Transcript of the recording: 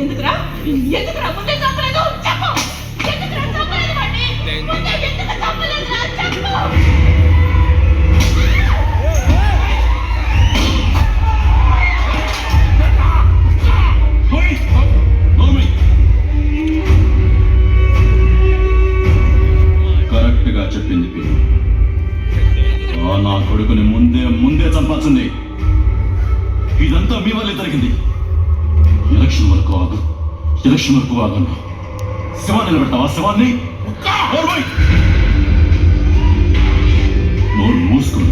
ఎందుకురా ఎందుకురా ముందే చంపలేదు చెప్పు ఎందుకురా చంపలేదు వాడిని ముందే ఎందుకు చంపలేదురా చెప్పు కరెక్ట్ గా చెప్పింది నా కొడుకుని ముందే చంపాల్సింది. ఇదంతా మీ వల్లే జరిగింది. ఎలక్షన్ వరకు ఆగను. శివాన్ని నిలబెడతావా? శివాన్ని నోరు మూసుకుని